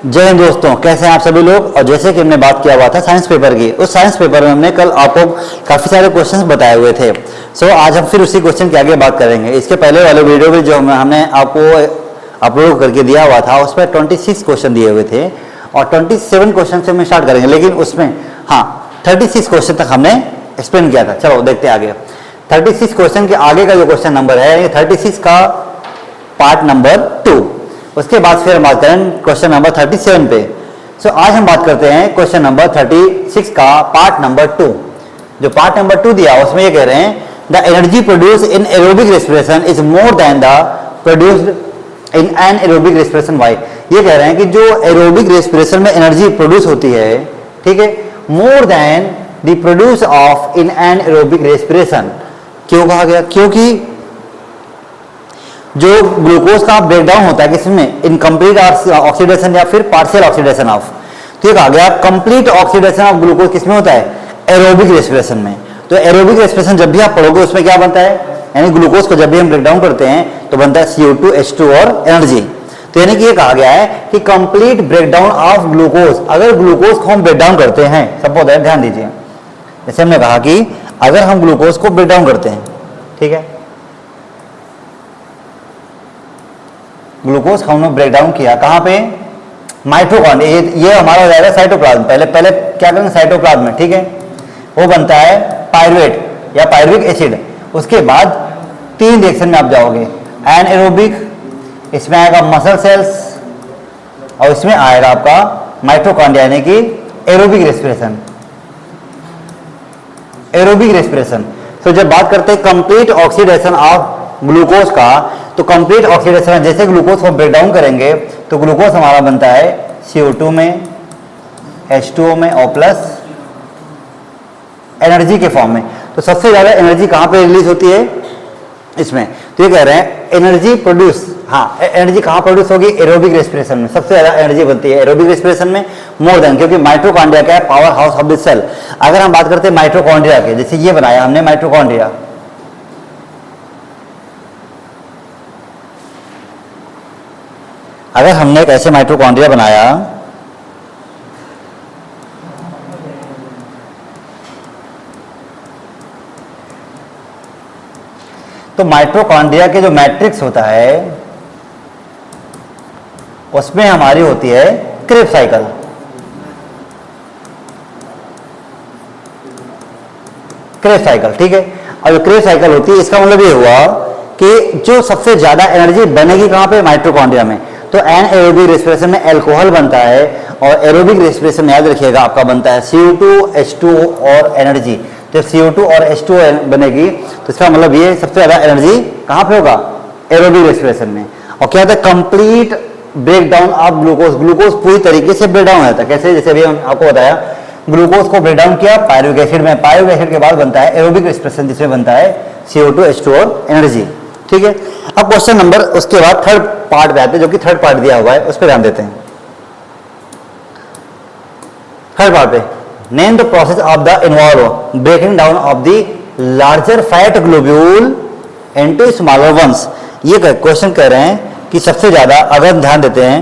जय हिंद दोस्तों, कैसे हैं आप सभी लोग। और जैसे कि हमने बात किया हुआ था साइंस पेपर की, उस साइंस पेपर में हमने कल आपको काफ़ी सारे क्वेश्चंस बताए हुए थे। आज हम फिर उसी क्वेश्चन के आगे बात करेंगे। इसके पहले वाले वीडियो में जो हमने आपको अपलोड करके दिया हुआ था उसमें 26 क्वेश्चन दिए हुए थे और 27 क्वेश्चन से हम स्टार्ट करेंगे, लेकिन उसमें 36 क्वेश्चन तक हमने एक्सप्लेन किया था। चलो देखते हैं आगे। 36 क्वेश्चन के आगे का जो क्वेश्चन नंबर है, ये 36 का पार्ट नंबर 2। उसके बाद फिर हम बात करें क्वेश्चन नंबर 37 पे। आज हम बात करते हैं क्वेश्चन नंबर 36 का पार्ट नंबर 2। जो पार्ट नंबर 2 दिया उसमें ये कह रहे हैं the energy produce in aerobic respiration is more than the produced in an aerobic respiration. Why, ये कह रहे हैं कि जो एरोबिक रेस्पिरेशन में एनर्जी प्रोड्यूस होती है, ठीक है, more than the produce of in an aerobic respiration. क्यों कहा गया? क्योंकि जो ग्लूकोज का ब्रेकडाउन होता है किसमें, इनकम्प्लीट ऑक्सीडेशन या फिर पार्शियल ऑक्सीडेशन ऑफ, तो ये कहा गया कंप्लीट ऑक्सीडेशन ऑफ ग्लूकोज किसमें होता है, एरोबिक रेस्पिरेशन में। तो एरोबिक रेस्पिरेशन जब भी आप पढ़ोगे उसमें क्या बनता है, यानी ग्लूकोज को जब भी हम ब्रेकडाउन करते हैं तो बनता है CO2 H2 और एनर्जी। तो यानी कि ये कहा गया है कि कंप्लीट ब्रेकडाउन ऑफ ग्लूकोज, अगर ग्लूकोज को हम ब्रेकडाउन करते हैं, सपोज है, ध्यान दीजिए, जैसे हमने कहा कि अगर हम ग्लूकोज को ब्रेकडाउन करते हैं, ठीक है, ग्लूकोज हमने ब्रेकडाउन किया कहाँ पे, माइटोकॉन्ड्रिया, ये हमारा हो जाएगा साइटोप्लाज्म। पहले क्या करेंगे, साइटोप्लाज्म में, ठीक है, वो बनता है पायरुवेट या पायरुविक एसिड। उसके बाद 3 रिएक्शन में आप जाओगे, एनएरोबिक, इसमें आएगा मसल सेल्स और इसमें आएगा आपका माइटोकॉन्ड्रिया, यानी कि एरोबिक रेस्पिरेशन। Aerobic respiration. तो जब बात करते हैं कंप्लीट ऑक्सीडेशन ऑफ ग्लूकोज का, तो कंप्लीट ऑक्सीडेशन जैसे ग्लूकोज को ब्रेक डाउन करेंगे तो ग्लूकोज हमारा बनता है CO2 में, H2O में और प्लस एनर्जी के फॉर्म में। तो सबसे ज्यादा एनर्जी कहां पे रिलीज होती है, इसमें। तो ये कह रहे हैं एनर्जी प्रोड्यूस, एनर्जी कहां प्रोड्यूस होगी, एरोबिक रेस्पिरेशन में सबसे ज्यादा एनर्जी बनती है एरोबिक रेस्पिरेशन में, मोर देन, क्योंकि माइटोकॉन्ड्रिया क्या है, powerhouse of the cell. अगर हम बात करते हैं माइटोकॉन्ड्रिया के, जैसे ये बनाया हमने माइटोकॉन्ड्रिया, अगर हमने एक ऐसे माइटोकॉन्ड्रिया बनाया तो माइटोकॉन्ड्रिया के जो मैट्रिक्स होता है उसमें हमारी होती है क्रेब्स साइकिल। क्रेब्स साइकिल, ठीक है। और जो क्रेब्स साइकिल होती है, इसका मतलब ये हुआ कि जो सबसे ज्यादा एनर्जी बनेगी कहां पे, माइटोकॉन्ड्रिया में। तो एनएरोबिक रेस्पिरेशन में अल्कोहल बनता है और एरोबिक रेस्पिरेशन में याद रखिएगा आपका बनता है CO2 H2O और एनर्जी। जब CO2 और H2O बनेगी तो इसका मतलब ये सबसे ज्यादा एनर्जी कहां पे होगा, एरोबिक रेस्पिरेशन में। और क्या होता है, complete breakdown of glucose, glucose पूरी तरीके से ब्रेक डाउन होता है। कैसे, जैसे अभी आपको बताया, ग्लूकोज को ब्रेक डाउन किया पायरुविक एसिड में, पायरुविक एसिड के बाद बनता है एरोबिक रेस्पिरेशन जिसमें बनता है CO2 H2O और एनर्जी, ठीक है। अब क्वेश्चन नंबर उसके बाद थर्ड पार्ट पे आते हैं, जो कि थर्ड पार्ट दिया हुआ है, उस पर ध्यान देते हैं। थर्ड पार्ट पे, name the process of the involve breaking down of the larger fat globule into smaller ones. ये क्वेश्चन कह रहे हैं कि सबसे ज्यादा, अगर ध्यान देते हैं,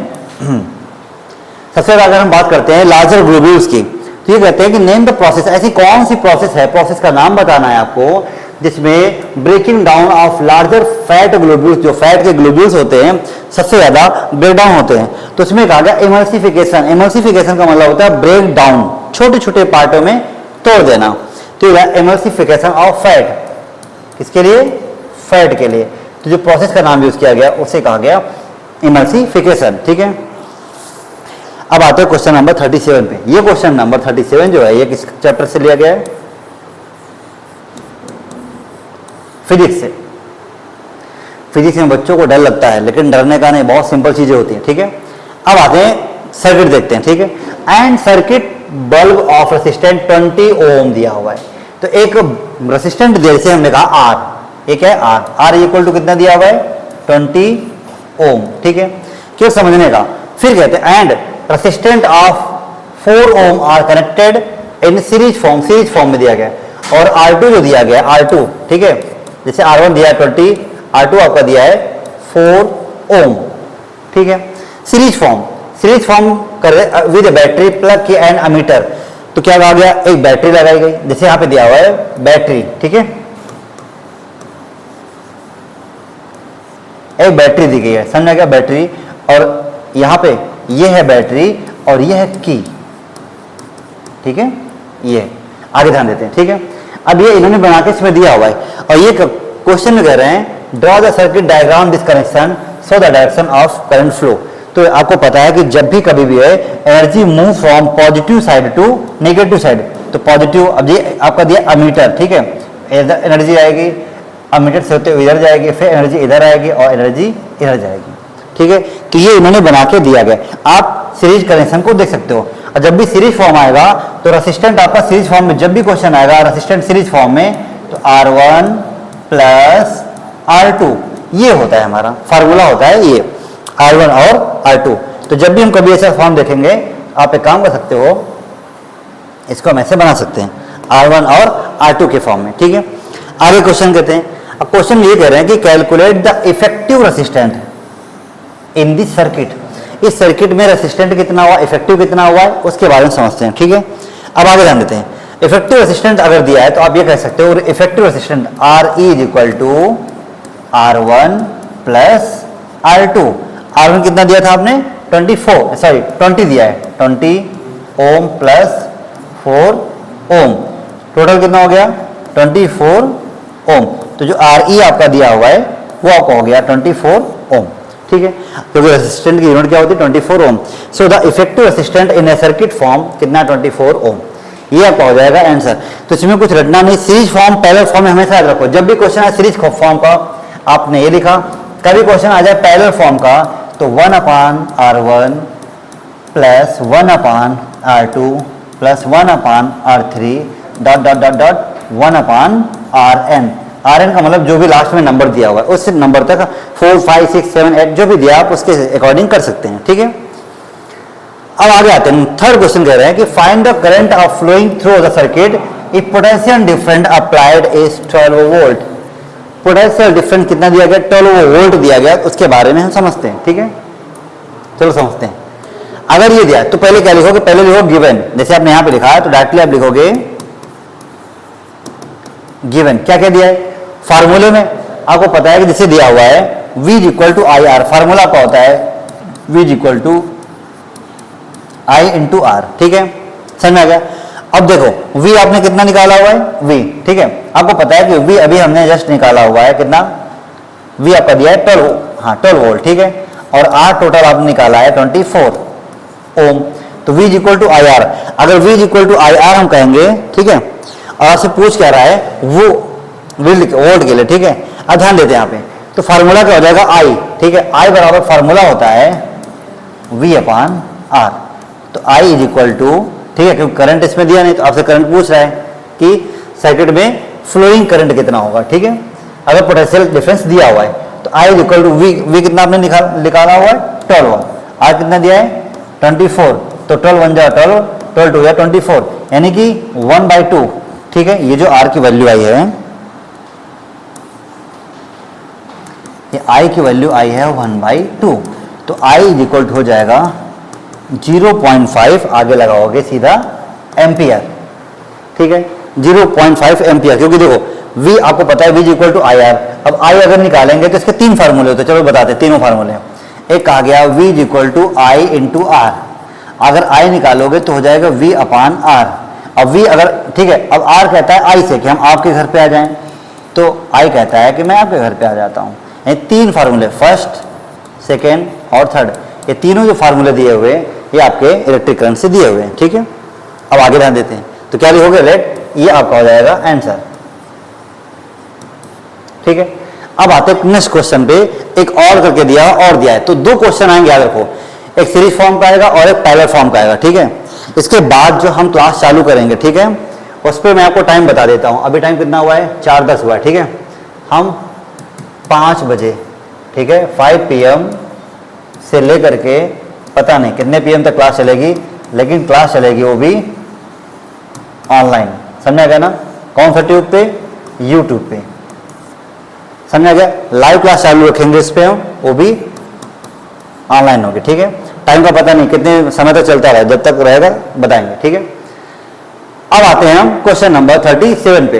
सबसे ज्यादा अगर हम बात करते हैं लार्जर ग्लोब्यूल्स की, तो ये कहते हैं कि नेम द प्रोसेस, ऐसी कौन सी प्रोसेस है, प्रोसेस का नाम बताना है आपको, जिसमें breaking down of larger fat globules, जो फैट के ग्लोब्यूल्स होते हैं सबसे ज्यादा ब्रेक डाउन होते हैं। तो इसमें कहा गया इमल्सिफिकेशन। इमल्सिफिकेशन का मतलब होता है ब्रेक डाउन, छोटे छोटे पार्टों में तोड़ देना। तो इमल्सिफिकेशन ऑफ फैट, किसके लिए, फैट के लिए। तो जो प्रोसेस का नाम यूज किया गया उसे कहा गया इमल्सिफिकेशन, ठीक है। अब आते हैं क्वेश्चन नंबर 37 पे। ये क्वेश्चन नंबर 37 जो है ये किस चैप्टर से लिया गया है, फिजिक्स से। फिजिक्स में बच्चों को डर लगता है, लेकिन डरने का नहीं, बहुत सिंपल चीजें होती हैं, ठीक है। अब आते हैं सर्किट देखते हैं, ठीक है। And circuit bulb of resistant 20 ओम दिया हुआ है। तो एक रेसिस्टेंट जैसे हमने कहा R, एक है R इक्वल टू कितना दिया हुआ है, 20 ओम, ठीक है। क्यों समझने का, फिर कहते हैं and resistant of 4 ohm are connected in series form में दिया गया। और R2 जो दिया गया R2, ठीक है, जैसे R1 दिया है 20, R2 आपका दिया है 4 ओम, ठीक है। सीरीज सीरीज फॉर्म कर रहे विद बैटरी प्लग की एंड अमीटर, तो क्या आ गया, एक बैटरी लगाई गई, जैसे यहां पे दिया हुआ है बैटरी, ठीक है, एक बैटरी दी गई है, समझ गया बैटरी, और यहां पे ये है बैटरी और ये है की, ठीक है, ये आगे ध्यान देते हैं, ठीक है। अब ये इन्होंने बना के इसमें दिया हुआ है और ये क्वेश्चन में कह रहे हैं draw the circuit diagram this connection so the direction of current flow. तो आपको पता है कि जब भी कभी भी है energy move from positive side to negative side, तो पॉजिटिव, अब ये आपका दिया अमीटर, ठीक है, एनर्जी आएगी अमीटर से होते हुए इधर जाएगी, फिर एनर्जी इधर आएगी और एनर्जी इधर जाएगी, ठीक है। तो ये इन्होंने बना के दिया गया, आप सीरीज कनेक्शन को देख सकते हो। और जब भी सीरीज फॉर्म आएगा तो रेसिस्टेंट आपका सीरीज फॉर्म में, जब भी क्वेश्चन आएगा रेसिस्टेंट सीरीज फॉर्म में, तो R1 प्लस R2 ये होता है हमारा फार्मूला, होता है ये R1 और R2। तो जब भी हम कभी ऐसा फॉर्म देखेंगे, आप एक काम कर सकते हो, इसको हम ऐसे बना सकते हैं R1 और R2 के फॉर्म में, ठीक है। आगे क्वेश्चन कहते हैं, अब क्वेश्चन ये कह रहे हैं कि calculate the effective resistant in this circuit, इस सर्किट में रेसिस्टेंट कितना हुआ, इफेक्टिव कितना हुआ है, उसके बारे में समझते हैं, ठीक है। अब आगे ध्यान देते हैं, इफेक्टिव रेसिस्टेंट अगर दिया है तो आप ये कह सकते हो effective resistant RE is equal to R1 plus R2। R1 कितना दिया था आपने 20 दिया है, 20 ओम प्लस 4 ओम, टोटल कितना हो गया 24 ओम। तो जो RE आपका दिया हुआ है वो आपका हो गया 24 ओम, ठीक है, क्योंकि रेसिस्टेंट की यूनिट क्या होती है 24 ohm. So the effective resistant in a circuit form कितना 24 ओम, ये आपका हो जाएगा आंसर। तो इसमें कुछ रटना नहीं, सीरीज फॉर्म पैरेलल फॉर्म में हमेशा याद रखो, जब भी क्वेश्चन है सीरीज फॉर्म का आपने ये लिखा, कभी क्वेश्चन आ जाए पैरेलल फॉर्म का तो 1/R1 plus 1/R2 plus 1/R3 dot dot dot dot 1/Rn। Rn का मतलब जो भी लास्ट में नंबर दिया हुआ है उस नंबर तक 4 5 6 7 8 जो भी दिया आप उसके अकॉर्डिंग कर सकते हैं, ठीक है। अब आगे आते हैं, थर्ड क्वेश्चन कह रहे हैं कि find the current of flowing through the circuit if potential difference applied is 12 volt. Potential difference कितना दिया गया 12 वोल्ट दिया गया, उसके बारे में हम समझते हैं, ठीक है, चलो समझते हैं। अगर ये दिया तो पहले क्या लिखोगे, पहले लिखो गिवन, जैसे आपने यहां पे लिखा है तो डायरेक्टली आप लिखोगे गिवन, क्या क्या दिया है फार्मूले में, आपको पता है कि जैसे दिया हुआ है V equal to I R, formula आपका होता है V equal to I into R, ठीक है, समझ में आ गया। अब देखो V आपने कितना निकाला हुआ है V, ठीक है, आपको पता है कि V अभी हमने जस्ट निकाला हुआ है कितना, V आपका दिया है 12 वोल्ट, ठीक है, और R टोटल आपने निकाला है 24 ओम। तो V equal to I R, अगर V equal to I R हम कहेंगे, ठीक है, और आपसे पूछ क्या रहा है वो वोल्ट के लिए, ठीक है। अब ध्यान देते हैं यहाँ पे, तो फार्मूला क्या हो जाएगा I, ठीक है, I बराबर फार्मूला होता है V/R। तो I इज इक्वल टू, ठीक है, क्योंकि करंट इसमें दिया नहीं तो आपसे करंट पूछ रहा है कि सर्किट में फ्लोइंग करंट कितना होगा, ठीक है। अगर पोटेंशियल डिफरेंस दिया हुआ है तो I is equal to V कितना आपने निकाला हुआ है 12, R कितना दिया है 24, तो 12 1 जा 12, 12 2 या 24, यानी कि 1/2, ठीक है। ये जो R की वैल्यू आई है, ये I की वैल्यू आई है 1/2, तो I इज इक्वल टू हो जाएगा 0.5, आगे लगाओगे सीधा एम्पियर, ठीक है, 0.5 एम्पियर, क्योंकि देखो V आपको पता है V equal to I R. अब I अगर निकालेंगे तो इसके 3 फार्मूले होते हैं, चलो बताते हैं तीनों फार्मूले। एक आ गया V equal to I into R, अगर I निकालोगे तो हो जाएगा V/R। अब V अगर, ठीक है, अब R कहता है I से कि हम आपके घर पे आ जाएं, तो I कहता है कि मैं आपके घर पे आ जाता हूँ। ये 3 फार्मूले, फर्स्ट सेकेंड और थर्ड, ये तीनों जो फार्मूले दिए हुए ये आपके इलेक्ट्रिक करंट से दिए हुए हैं, ठीक है। अब आगे ध्यान देते हैं, तो क्या लिखोगे लेट, ये आपका हो जाएगा आंसर, ठीक है। अब आते हैं नेक्स्ट क्वेश्चन पे, एक और करके दिया और दिया है, तो 2 क्वेश्चन आएंगे, याद रखो, एक सीरीज फॉर्म का आएगा और एक पैरेलल फॉर्म का आएगा, ठीक है। इसके बाद जो हम क्लास चालू करेंगे, ठीक है, उस पर मैं आपको टाइम बता देता हूं। अभी टाइम कितना हुआ है 4:10 हुआ है, ठीक है। हम 5 बजे, ठीक है, 5 PM से लेकर के पता नहीं कितने PM तक क्लास चलेगी, लेकिन क्लास चलेगी वो भी ऑनलाइन, समझा गया ना, कौन सा ट्यूब पे, यूट्यूब पे, समझा गया। लाइव क्लास चालू रखेंगे इस पे हम, वो भी ऑनलाइन होगी, ठीक है। टाइम का पता नहीं कितने समय तक चलता रहे, जब तक रहेगा बताएंगे, ठीक है। अब आते हैं हम क्वेश्चन नंबर 37 पे।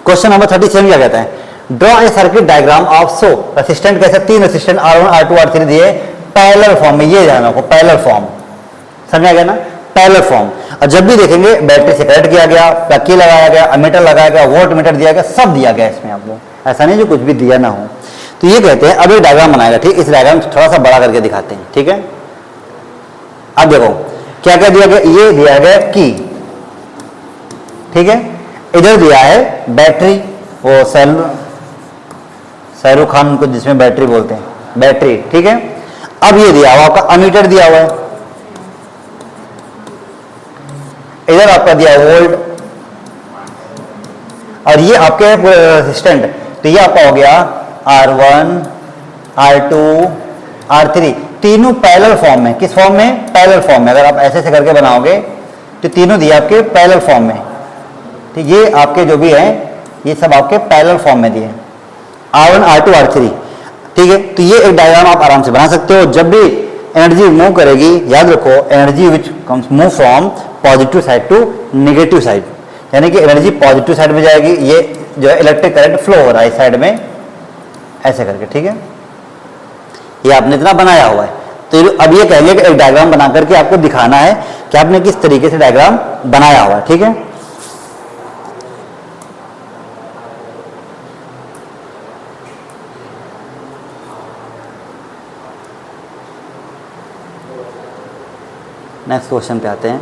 क्वेश्चन नंबर 37 क्या कहता है, draw a circuit diagram of so resistant, कैसे 3 रेसिस्टेंट R1 R2 R3 दिए पैरेलल फॉर्म में, ये ध्यान रखो पैरेलल फॉर्म, समझा गया ना, पैरेलल फॉर्म। और जब भी देखेंगे बैटरी से कनेक्ट किया गया, प्लग लगाया गया, अमीटर लगाया गया, वोल्ट मीटर दिया गया, सब दिया गया इसमें आपको, ऐसा नहीं जो कुछ भी दिया ना हो। तो ये कहते हैं अब एक डायग्राम बनाएगा, ठीक, इस डायग्राम थोड़ा सा बड़ा करके दिखाते हैं, ठीक है। अब देखो क्या क्या दिया गया, ये दिया गया की, ठीक है, इधर दिया है बैटरी, वो शाहरुख खान को जिसमें बैटरी बोलते हैं, बैटरी, ठीक है। अब ये दिया हुआ आपका अमीटर दिया हुआ है, इधर आपका दिया वोल्ट, और ये आपके पूरे रेजिस्टेंट, तो ये आपका हो गया R1 R2 R3, तीनों पैरेलल फॉर्म में, किस फॉर्म में, पैरेलल फॉर्म में। अगर आप ऐसे ऐसे करके बनाओगे तो तीनों दिए आपके पैरेलल फॉर्म में, ठीक, ये आपके जो भी है ये सब आपके पैरेलल फॉर्म में दिए R1 R2 R3, ठीक है। तो ये एक डायग्राम आप आराम से बना सकते हो। जब भी एनर्जी मूव करेगी, याद रखो energy which comes move from positive side to negative side, यानी कि एनर्जी पॉजिटिव साइड में जाएगी, ये जो है इलेक्ट्रिक करंट फ्लो हो रहा है इस साइड में, ऐसे करके, ठीक है। ये आपने इतना बनाया हुआ है, तो अब ये कहेंगे कि एक डायग्राम बना करके आपको दिखाना है कि आपने किस तरीके से डायग्राम बनाया हुआ है, ठीक है। नेक्स्ट क्वेश्चन पे आते हैं।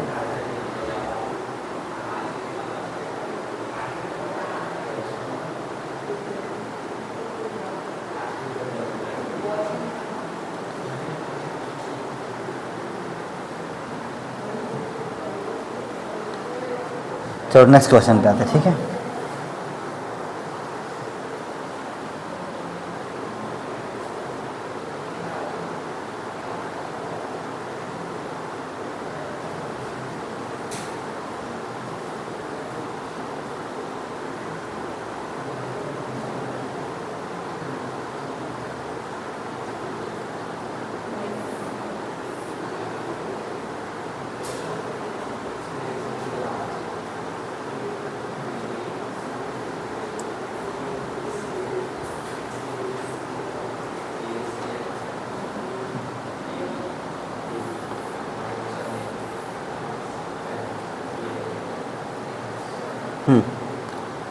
चलो नेक्स्ट क्वेश्चन पे आते हैं, ठीक है।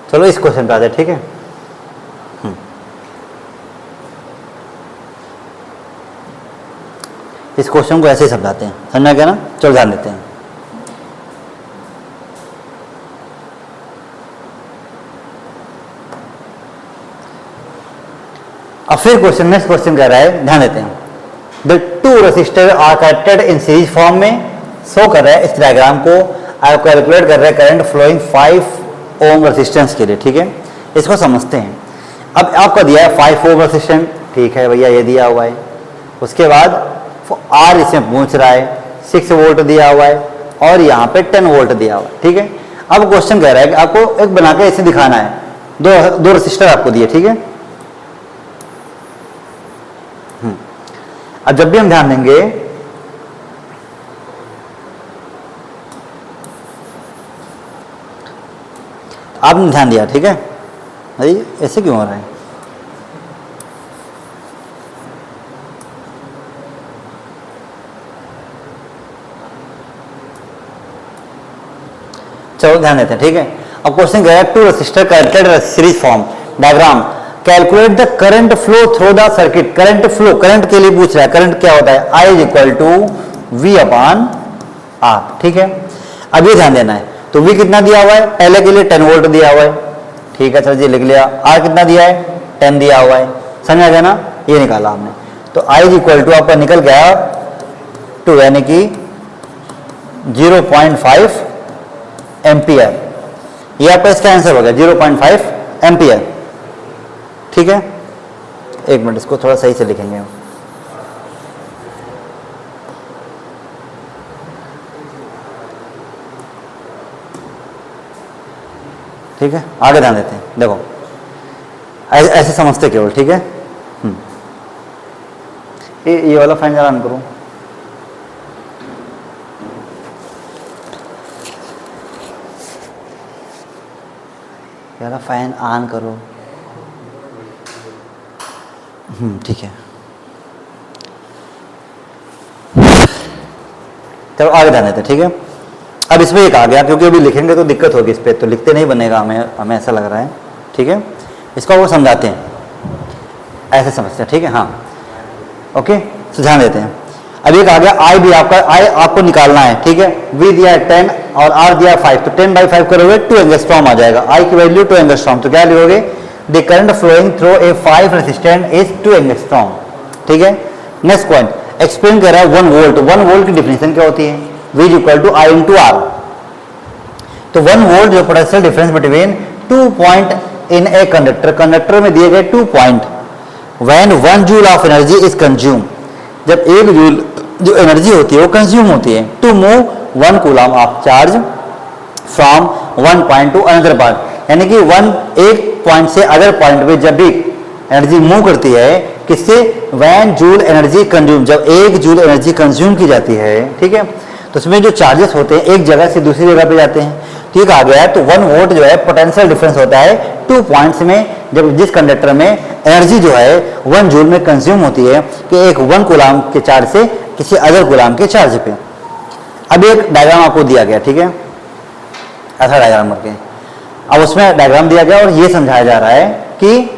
चलो इस क्वेश्चन पे आते हैं, ठीक है। इस क्वेश्चन को ऐसे ही समझाते हैं, समझा गया ना। चलो ध्यान देते हैं। अब फिर क्वेश्चन, नेक्स्ट क्वेश्चन कह रहा है, ध्यान देते हैं। The two resistor are connected in series form में, शो कर रहा है इस डायग्राम को, आप कैलकुलेट कर रहे हैं करंट फ्लोइंग 5 ओम रेसिस्टेंस के लिए, ठीक है। इसको समझते हैं। अब आपका दिया है 5 ओम रेसिस्टेंस, ठीक है भैया, ये दिया हुआ है। उसके बाद आर इसमें पूछ रहा है, 6 वोल्ट दिया हुआ है, और यहाँ पे 10 वोल्ट दिया हुआ है, ठीक है। अब क्वेश्चन कह रहा है कि आपको एक बना के इसे दिखाना है, दो रेसिस्टर आपको दिए, ठीक है। अब जब भी हम ध्यान देंगे, आपने ध्यान दिया, ठीक है। अरे ऐसे क्यों हो रहा है, चलो ध्यान देते हैं, ठीक है। अब क्वेश्चन कह रहा है two resistor connected series form diagram, calculate the current flow through the circuit. Current flow, current के लिए पूछ रहा है, करंट क्या होता है, I is equal to V upon R, ठीक है। अब ये ध्यान देना है, तो V कितना दिया हुआ है, पहले के लिए 10 वोल्ट दिया हुआ है, ठीक है, चलो जी लिख लिया। R कितना दिया है, 10 दिया हुआ है, समझा गया ना, ये निकाला हमने। तो I इज इक्वल टू आपका निकल गया 2, यानी कि 0.5 एम्पियर। ये आपका इसका आंसर हो गया 0.5 एम्पियर, ठीक है। एक मिनट, इसको थोड़ा सही से लिखेंगे हम। ठीक है, आगे ध्यान देते हैं। देखो ऐसे समझते केवल, ठीक है। ये वाला फाइन जरा ऑन करूं। कह रहा फैन ऑन करो। ठीक है, चलो आगे जाने थे। ठीक है, अब इसमें एक आ गया, क्योंकि अभी लिखेंगे तो दिक्कत होगी इस पर, तो लिखते नहीं बनेगा, हमें ऐसा लग रहा है। ठीक है, इसको वो समझाते हैं, ऐसे समझते हैं। ठीक है, हाँ ओके, ध्यान देते हैं। अब एक आ गया आई भी, आई आपको निकालना है। ठीक है, वी दिया 10 और आर दिया 5, तो 10/5 करोगे 2 एंगस्ट्रॉम आ जाएगा। आई की वैल्यू 2 एंगस्ट्रॉम, तो क्या लिखोगे, the current flowing through a 5 resistant is 2 angstrom. ठीक है, नेक्स्ट पॉइंट एक्सप्लेन कर रहा है 1 वोल्ट। 1 वोल्ट की डिफिनेशन क्या होती है, V is equal to I into R. तो 1 वोल्ट जो potential difference between 2 point in a conductor, conductor में दिए गए 2 point, when 1 joule of energy is consume, जब 1 जूल जो एनर्जी होती है वो कंज्यूम होती है, to move 1 coulomb of charge from 1 point to another point, यानी कि एक पॉइंट से अदर पॉइंट पे जब भी एनर्जी मूव करती है, किससे, व्हेन जूल एनर्जी कंज्यूम, जब 1 जूल एनर्जी कंज्यूम की जाती है। ठीक है, तो उसमें जो चार्जेस होते हैं एक जगह से दूसरी जगह पे जाते हैं। ठीक आ गया है, तो 1 वोल्ट जो है पोटेंशियल डिफरेंस होता है 2 पॉइंट्स में, जब जिस कंडक्टर में एनर्जी जो है 1 जूल में कंज्यूम होती है कि एक 1 कूलम के चार्ज से किसी अदर कूलम के चार्ज पे। अब एक डायग्राम आपको दिया गया। ठीक है, ऐसा डायग्राम करके अब उसमें डायग्राम दिया गया और ये समझाया जा रहा है कि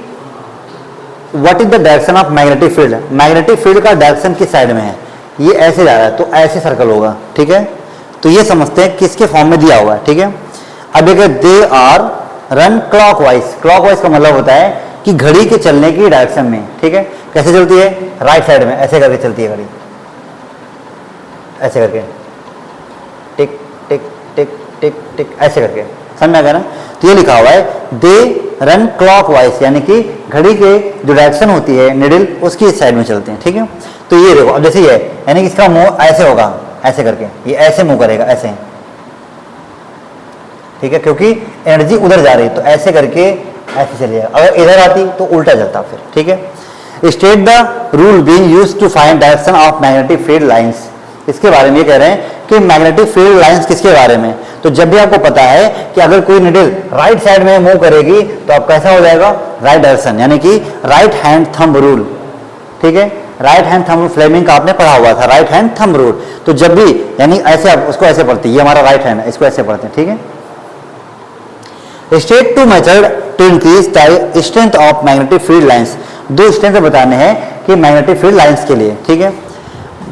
what is the direction of magnetic field. Magnetic field का डायरेक्शन किस साइड में है, ये ऐसे जा रहा है, तो ऐसे सर्कल होगा। ठीक है, तो ये समझते हैं किसके फॉर्म में दिया हुआ है। ठीक है, अब एक they are run clockwise. Clockwise का मतलब होता है कि घड़ी के चलने की डायरेक्शन में। ठीक है, कैसे चलती है, राइट साइड में ऐसे करके चलती है घड़ी, ऐसे करके टिक टिक टिक टिक टिक ऐसे करके, समझ में आ गया ना। तो ये लिखा हुआ है दे रन क्लॉकवाइज, यानी कि घड़ी के जो डायरेक्शन होती है निडल उसकी इस साइड में चलते हैं। ठीक है, तो ये देखो अब जैसे ये यानी कि इसका मुंह ऐसे होगा, ऐसे करके ये ऐसे मुंह करेगा, ऐसे। ठीक है, क्योंकि एनर्जी उधर जा रही, तो ऐसे करके ऐसे चली जाएगा, अगर इधर आती तो उल्टा चलता फिर। ठीक है, state the rule being used to find direction of magnetic field lines. इसके बारे में ये कह रहे हैं कि मैग्नेटिक फील्ड लाइंस किसके बारे में, तो जब भी आपको पता है कि अगर कोई निडल राइट साइड में मूव करेगी तो आप कैसा हो जाएगा, राइट डायरेक्शन, यानी कि राइट हैंड थंब रूल। ठीक है, राइट हैंड थंब फ्लेमिंग का आपने पढ़ा हुआ था, राइट हैंड थंब रूल। तो जब भी यानी ऐसे आप उसको ऐसे पढ़ते हैं, ये हमारा राइट हैंड है, इसको ऐसे पढ़ते हैं। ठीक है, state two method to increase the strength of magnetic field lines. 2 strength बताने हैं कि मैग्नेटिक फील्ड लाइंस के लिए। ठीक है,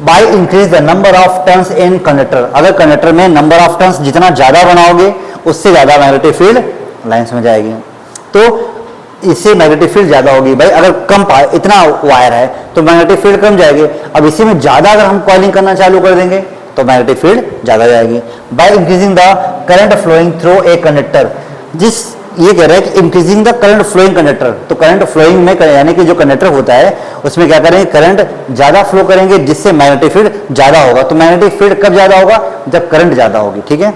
by increase the number of turns in conductor, अगर कंडक्टर में नंबर ऑफ टर्न्स जितना ज्यादा बनाओगे उससे ज्यादा मैग्नेटिक फील्ड लाइंस में जाएगी, तो इससे मैग्नेटिक फील्ड ज्यादा होगी। भाई अगर कम इतना वायर है तो मैग्नेटिक फील्ड कम जाएगी, अब इसी में ज्यादा अगर हम कॉइलिंग करना चालू कर देंगे तो मैग्नेटिक फील्ड ज्यादा जाएगी। By increasing the current flowing through a conductor, जिस ये कह रहा है कि increasing the current flowing conductor, तो करंट फ्लोइंग में यानी कि जो कंडक्टर होता है उसमें क्या करेंगे, करंट ज्यादा फ्लो करेंगे जिससे मैग्नेटिक फील्ड ज्यादा होगा। तो मैग्नेटिक फील्ड कब ज्यादा होगा, जब करंट ज्यादा होगी। ठीक है,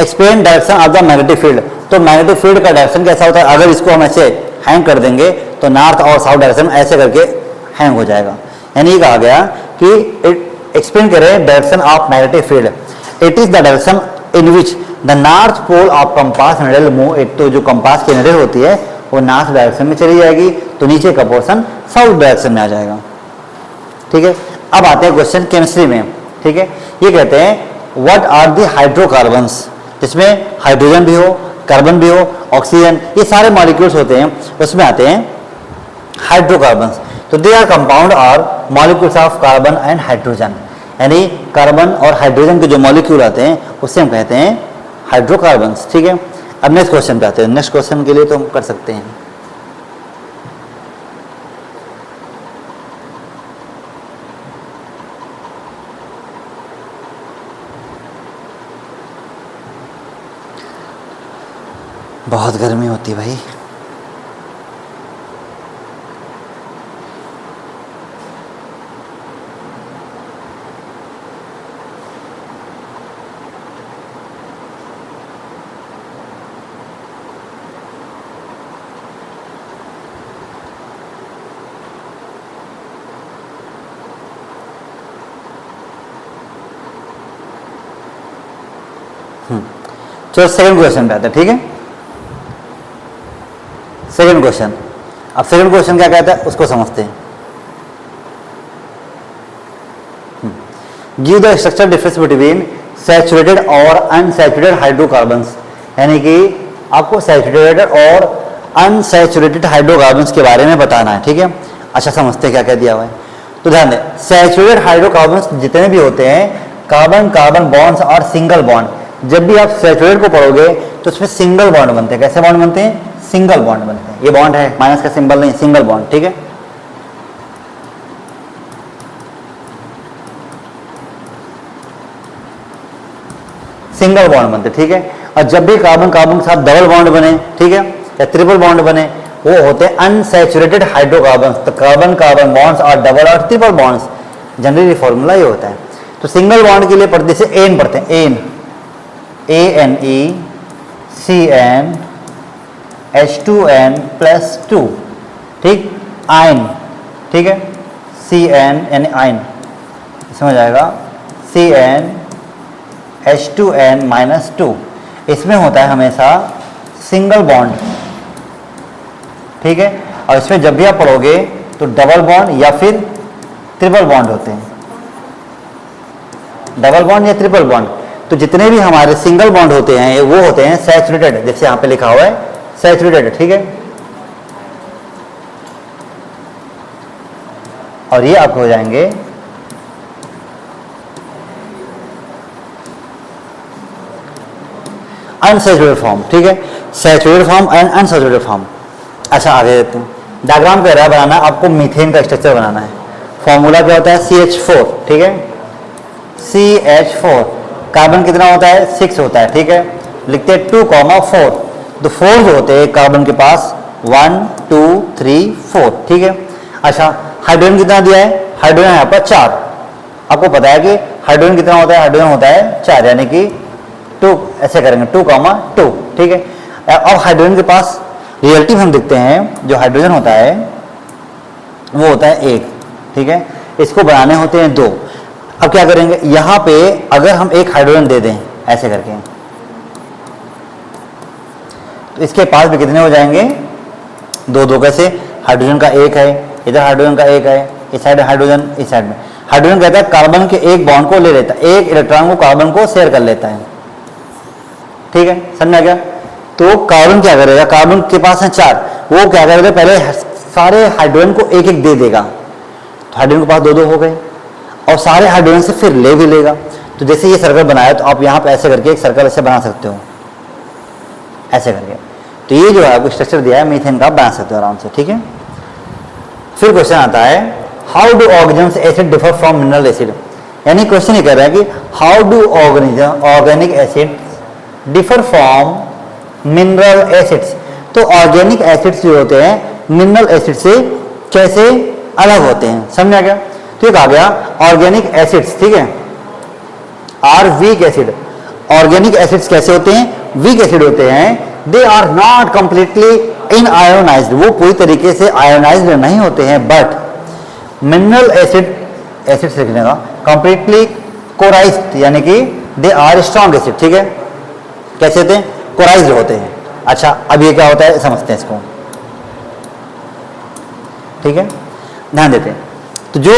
explain direction of the magnetic field, तो मैग्नेटिक फील्ड का डायरेक्शन कैसा होता है, अगर इसको हम ऐसे हैंग कर देंगे तो नॉर्थ और साउथ डायरेक्शन ऐसे करके हैंग हो जाएगा। यानी ये कहा गया कि एक्सप्लेन करें direction of magnetic field, it is the direction in which the north pole of compass needle move. एक तो जो कंपास की निडल होती है वो नॉर्थ डायरेक्शन में चली जाएगी, तो नीचे का पोर्शन साउथ डायरेक्शन में आ जाएगा। ठीक है, अब आते हैं क्वेश्चन केमिस्ट्री में। ठीक है, ये कहते हैं व्हाट आर द हाइड्रोकार्बन्स, जिसमें हाइड्रोजन भी हो, कार्बन भी हो, ऑक्सीजन, ये सारे मॉलिक्यूल्स होते हैं, उसमें आते हैं हाइड्रोकार्बन्स। तो दे आर कंपाउंड और molecules of carbon and hydrogen, यानी कार्बन और हाइड्रोजन के जो मॉलिक्यूल आते हैं उससे हम कहते हैं हाइड्रोकार्बन्स। ठीक है, अब नेक्स्ट क्वेश्चन पे आते हैं। नेक्स्ट क्वेश्चन के लिए तो हम कर सकते हैं, बहुत गर्मी होती है भाई। चलो सेकंड क्वेश्चन पे आते हैं। ठीक है, सेकंड क्वेश्चन, अब सेकंड क्वेश्चन क्या कहता है उसको समझते हैं। Give the structure difference between saturated और अनसैचुरेटेड हाइड्रोकार्बन्स, यानी कि आपको सैचुरेटेड और अनसैचुरेटेड हाइड्रोकार्बन्स के बारे में बताना है, ठीक है। अच्छा समझते हैं क्या क्या दिया हुआ है, तो ध्यान दें, सैचुरेटेड हाइड्रोकार्बन्स जितने भी होते हैं, कार्बन कार्बन बॉन्ड्स और सिंगल बॉन्ड, जब भी आप सैचुरेट को पढ़ोगे तो उसमें सिंगल बॉन्ड बनते हैं। कैसे बॉन्ड बनते हैं? सिंगल बॉन्ड बनते हैं। ये बॉन्ड है, माइनस का सिंबल नहीं, सिंगल बॉन्ड, ठीक है। सिंगल बॉन्ड बनते, ठीक है। और जब भी कार्बन कार्बन के साथ डबल बॉन्ड बने, ठीक है, या ट्रिपल बॉन्ड बने, वो होते हैं अनसैचुरेटेड हाइड्रोकार्बन्स। तो कार्बन कार्बन बॉन्ड्स और डबल और ट्रिपल बॉन्ड्स, जनरली फॉर्मूला ये होता है। तो सिंगल बॉन्ड के लिए पढ़ते से एन पढ़ते हैं, एन, ANECN H2N+2, ठीक, आयन, ठीक है, CN यानी आयन, समझ आएगा, CnH2n-2, इसमें होता है हमेशा सिंगल बॉन्ड, ठीक है। और इसमें जब भी आप पढ़ोगे तो डबल बॉन्ड या फिर ट्रिपल बॉन्ड होते हैं, डबल बॉन्ड या ट्रिपल बॉन्ड। तो जितने भी हमारे सिंगल बॉन्ड होते हैं वो होते हैं सैचुरेटेड, जैसे यहां पे लिखा हुआ है सैचुरेटेड, ठीक है। और ये आपको हो जाएंगे अनसैचुरेटेड फॉर्म, ठीक है, saturated form and unsaturated form. अच्छा आगे देते हैं, डायग्राम कह रहा है बनाना, आपको मीथेन का स्ट्रक्चर बनाना है। फॉर्मूला क्या होता है? CH4, ठीक है, CH4, कार्बन कितना होता है? 6 होता है, ठीक है। लिखते हैं 2,4, तो 4 जो होते हैं कार्बन के पास 1 2 3 4, ठीक है। अच्छा हाइड्रोजन कितना दिया है? हाइड्रोजन यहाँ पर 4। आपको पता है कि हाइड्रोजन कितना होता है? हाइड्रोजन होता है 4, यानी कि 2, ऐसे करेंगे 2,2, ठीक है। अब हाइड्रोजन के पास रिलेटिव हम देखते हैं, जो हाइड्रोजन होता है वो होता है 1, ठीक है। इसको बनाने होते हैं 2। अब क्या करेंगे, यहां पे अगर हम एक हाइड्रोजन दे दें ऐसे करके, तो इसके पास भी कितने हो जाएंगे? 2 2, कैसे? हाइड्रोजन का 1 है, इधर हाइड्रोजन का 1 है, इस साइड हाइड्रोजन, इस साइड में हाइड्रोजन कहता है कार्बन के एक बॉन्ड को ले लेता है, एक इलेक्ट्रॉन को कार्बन को शेयर कर लेता है, ठीक है, समझ आ गया। तो कार्बन क्या करेगा? कार्बन के पास है 4, वो क्या करेगा? पहले सारे हाइड्रोजन को एक एक दे देगा, तो हाइड्रोजन के पास 2 2 हो गए, और सारे हाइड्रोजन से फिर ले भी लेगा। तो जैसे ये सर्कल बनाया, तो आप यहाँ पे ऐसे करके एक सर्कल ऐसे बना सकते हो, ऐसे करके। तो ये जो है आपको स्ट्रक्चर दिया है मीथेन का, आप बना सकते हो आराम से, ठीक है। फिर क्वेश्चन आता है, how do organic acid differ from mineral acid, यानी क्वेश्चन ये कह रहा है कि how do organic acid differ from mineral acids. तो ऑर्गेनिक एसिड्स जो होते हैं मिनरल एसिड से कैसे अलग होते हैं, समझ आ गया। तो ये कहा गया ऑर्गेनिक एसिड्स, ठीक है, are weak acid. Organic acids कैसे होते हैं? वीक एसिड होते हैं। They are not completely in ionized, वो पूरी तरीके से आयोनाइज्ड नहीं होते हैं, बट मिनरल एसिड्स लिखने का कंप्लीटली कोराइज्ड, यानी कि दे आर स्ट्रॉन्ग एसिड, ठीक है। कैसे होते हैं? कोराइज्ड होते हैं। अच्छा अब ये क्या होता है समझते हैं इसको, ठीक है, ध्यान देते हैं। तो जो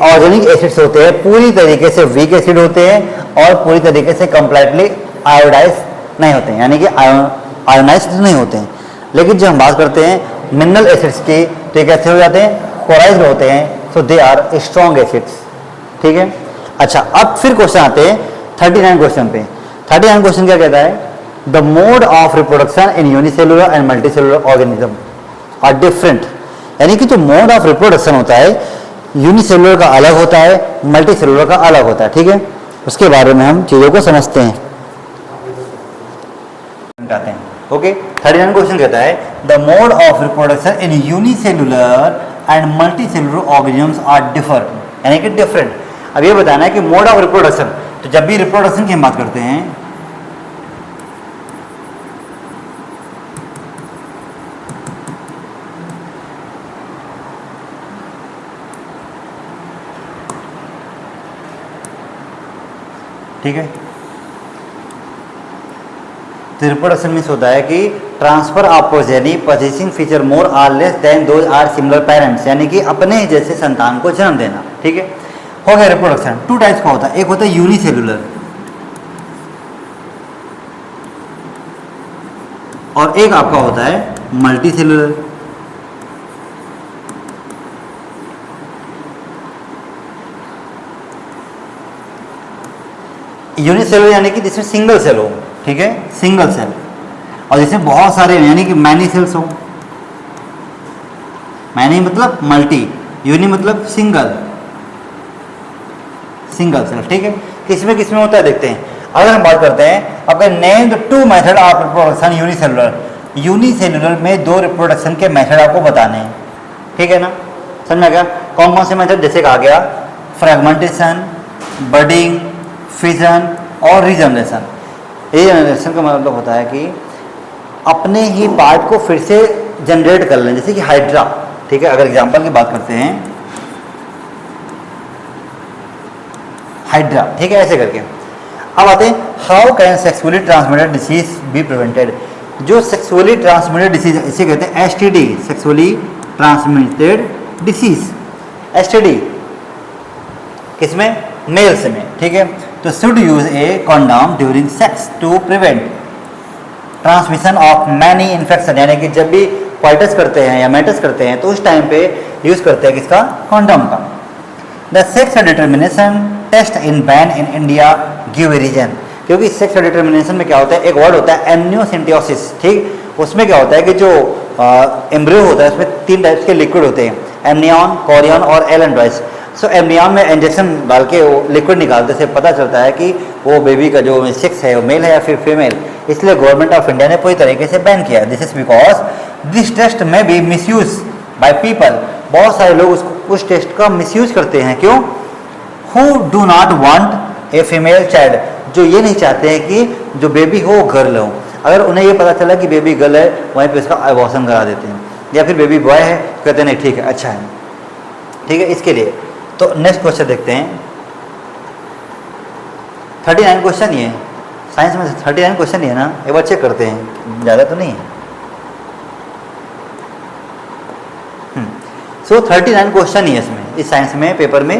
ऑर्गेनिक एसिड्स होते हैं पूरी तरीके से वीक एसिड होते हैं और पूरी तरीके से कंप्लीटली आयोडाइज नहीं होते हैं, यानी कि आयोनाइज्ड नहीं होते हैं। लेकिन जब हम बात करते हैं मिनरल एसिड्स की, तो ये कैसे हो जाते हैं? कोराइज्ड होते हैं, सो दे आर स्ट्रॉन्ग एसिड्स, ठीक है। अच्छा अब फिर क्वेश्चन आते हैं 39 क्वेश्चन पे। 39 क्वेश्चन क्या कहता है? The mode of reproduction in unicellular and multicellular organism are different, यानी कि जो मोड ऑफ रिप्रोडक्शन होता है यूनिसेलुलर का अलग होता है, मल्टीसेलुलर का अलग होता है, ठीक है। उसके बारे में हम चीजों को समझते हैं, ओके। 39 क्वेश्चन कहता है the mode of reproduction in unicellular and multicellular organisms are differ, यानी कि डिफरेंट। अब ये बताना है कि मोड ऑफ रिप्रोडक्शन, तो जब भी रिप्रोडक्शन की हम बात करते हैं, ठीक है, तो रिप्रोडक्शन मीन्स होता है कि transfer of progeny possessing feature more or less than those are similar parents, यानी कि अपने ही जैसे संतान को जन्म देना। ठीक है, हो गया रिप्रोडक्शन। टू टाइप्स का होता है, एक होता है यूनिसेलुलर और एक आपका होता है मल्टी सेलुलर। यूनिसेलुलर यानी कि जिसमें सिंगल सेल हो, ठीक है, सिंगल सेल, और जिसमें बहुत सारे यानी कि मैनी सेल्स हो। मैनी मतलब मल्टी, यूनि मतलब सिंगल, सिंगल सेल। ठीक है, किसमें किसमें होता है देखते हैं। अगर हम बात करते हैं आपका named two method of reproduction unicellular, unicellular में दो रिप्रोडक्शन के मेथड आपको बताने हैं। ठीक है ना, समझ में आ गया। कौन कौन से मेथड, जैसे कहा गया फ्रेगमेंटेशन, बडिंग, फिजन और रीजनरेशन। रीजनरेशन का मतलब होता है कि अपने ही पार्ट को फिर से जनरेट कर लें, जैसे कि हाइड्रा। ठीक है, अगर एग्जांपल की बात करते हैं हाइड्रा, ठीक है, ऐसे करके। अब आते हैं how can sexually transmitted disease be prevented. जो सेक्सुअली ट्रांसमिटेड डिसीज इसे कहते हैं STD, sexually transmitted disease, STD किसमें, मेल्स में। ठीक है, तो should use a condom during sex to prevent transmission of many infection, यानी कि जब भी क्वाइटस करते हैं या मैटस करते हैं तो उस टाइम पे यूज करते हैं किसका, कॉन्डोम का। The sex determination test in ban in India give reason, क्योंकि सेक्स डिटर्मिनेशन में क्या होता है, एक वर्ड होता है एमनियोसिंटियोसिस। ठीक, उसमें क्या होता है कि जो एम्ब्रियो होता है उसमें 3 टाइप्स के लिक्विड होते हैं, एमनियन, कोरियन और एलेंड्रॉइस। सो एमनियन में इंजेक्शन डाल के वो लिक्विड निकालते से पता चलता है कि वो बेबी का जो सेक्स है वो मेल है या फिर फीमेल। इसलिए गवर्नमेंट ऑफ इंडिया ने पूरी तरीके से बैन किया। This is because this test may be misuse by people, बहुत सारे लोग उस टेस्ट का मिसयूज करते हैं। क्यों, who do not want a female child, जो ये नहीं चाहते हैं कि जो बेबी हो वो गर्ल हो। अगर उन्हें ये पता चला कि बेबी गर्ल है, वहीं पे उसका अबॉर्शन करा देते हैं, या फिर बेबी बॉय है कहते हैं नहीं ठीक है, अच्छा है। ठीक है, इसके लिए तो नेक्स्ट क्वेश्चन देखते हैं। 39 क्वेश्चन ही है साइंस में, 39 क्वेश्चन ही है ना, एक बार चेक करते हैं, ज़्यादा तो नहीं है। सो 39 क्वेश्चन ही है इसमें, इस साइंस में पेपर में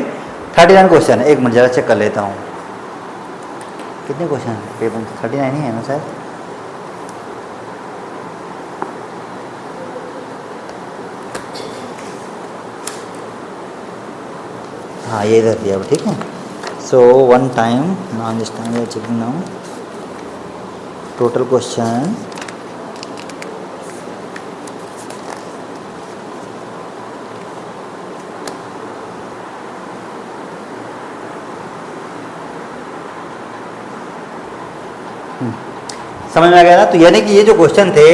39 क्वेश्चन है। एक मिनट ज़रा चेक कर लेता हूँ कितने क्वेश्चन है पेपर में, 39 ही है ना शायद। हाँ, ये इधर दिया, ठीक है। So one time now, this time we are checking now total question. समझ में आ गया ना। तो यानी कि ये जो क्वेश्चन थे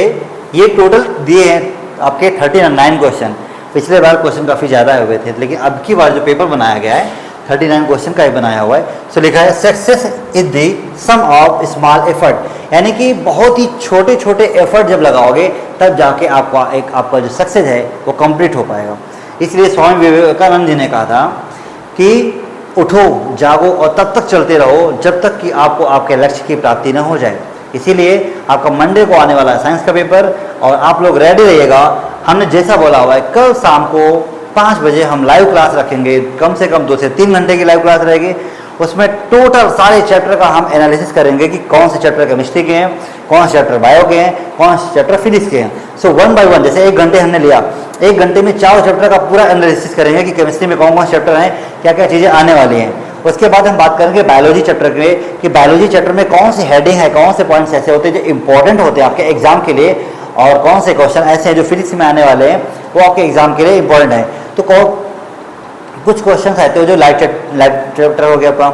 ये टोटल दिए हैं आपके 39 क्वेश्चन। पिछले बार क्वेश्चन काफ़ी ज़्यादा हुए थे, लेकिन अब की बार जो पेपर बनाया गया है 39 क्वेश्चन का ही बनाया हुआ है। सो लिखा है success is the sum of small effort, यानी कि बहुत ही छोटे छोटे एफर्ट जब लगाओगे तब जाके आपका जो सक्सेस है वो कंप्लीट हो पाएगा। इसलिए स्वामी विवेकानंद जी ने कहा था कि उठो, जागो और तब तक चलते रहो जब तक कि आपको आपके लक्ष्य की प्राप्ति न हो जाए। इसीलिए आपका मंडे को आने वाला है साइंस का पेपर, और आप लोग रेडी रहिएगा। हमने जैसा बोला हुआ है, कल शाम को 5 बजे हम लाइव क्लास रखेंगे, कम से कम 2 से 3 घंटे की लाइव क्लास रहेगी। उसमें टोटल सारे चैप्टर का हम एनालिसिस करेंगे कि कौन से चैप्टर केमिस्ट्री के हैं, कौन से चैप्टर बायो के हैं, कौन से चैप्टर फिजिक्स के हैं। सो 1 बाय 1, जैसे 1 घंटे हमने लिया, 1 घंटे में 4 चैप्टर का पूरा एनालिसिस करेंगे कि केमिस्ट्री में कौन कौन से चैप्टर हैं, क्या क्या चीज़ें आने वाली हैं। उसके बाद हम बात करेंगे बायोलॉजी चैप्टर के, कि बायोलॉजी चैप्टर में कौन सी हेडिंग है, कौन से पॉइंट्स ऐसे होते हैं जो इंपॉर्टेंट होते हैं आपके एग्जाम के लिए, और कौन से क्वेश्चन ऐसे हैं जो फिजिक्स में आने वाले हैं वो आपके एग्जाम के लिए इंपॉर्टेंट है। तो कुछ क्वेश्चन ऐसे हैं जो लाइट चैप्टर हो गया आपका,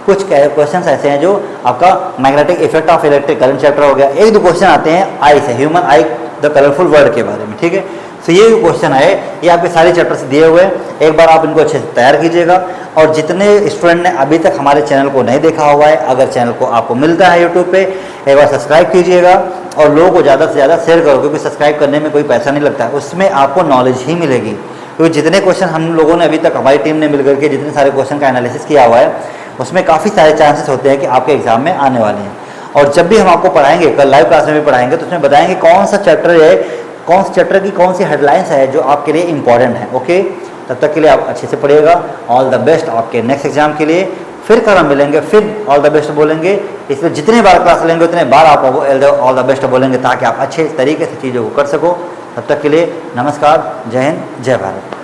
कुछ क्वेश्चन ऐसे हैं जो आपका magnetic effect of electric current chapter हो गया। 1-2 क्वेश्चन आते हैं आई से, human I the colourful world के बारे में, ठीक है। तो ये जो क्वेश्चन है ये आपके सारे चैप्टर से दिए हुए हैं। एक बार आप इनको अच्छे से तैयार कीजिएगा। और जितने स्टूडेंट ने अभी तक हमारे चैनल को नहीं देखा हुआ है, अगर चैनल को आपको मिलता है यूट्यूब पे, एक बार सब्सक्राइब कीजिएगा और लोगों को ज़्यादा से ज़्यादा शेयर करो, क्योंकि सब्सक्राइब करने में कोई पैसा नहीं लगता है, उसमें आपको नॉलेज ही मिलेगी। क्योंकि जितने क्वेश्चन हम लोगों ने अभी तक, हमारी टीम ने मिलकर के जितने सारे क्वेश्चन का एनालिसिस किया हुआ है, उसमें काफ़ी सारे चांसेस होते हैं कि आपके एग्जाम में आने वाले हैं। और जब भी हम आपको पढ़ाएंगे, कल लाइव क्लास में भी पढ़ाएंगे, तो उसमें बताएंगे कौन सा चैप्टर है, कौन से चैप्टर की कौन सी हेडलाइंस है जो आपके लिए इंपॉर्टेंट है। ओके, तब तक के लिए आप अच्छे से पढ़िएगा। ऑल द बेस्ट आपके नेक्स्ट एग्जाम के लिए। फिर कल हम मिलेंगे, फिर ऑल द बेस्ट बोलेंगे। इसमें जितने बार क्लास लेंगे उतने बार आप ऑल द बेस्ट बोलेंगे, ताकि आप अच्छे तरीके से चीज़ों को कर सको। तब तक के लिए नमस्कार, जय हिंद, जय भारत।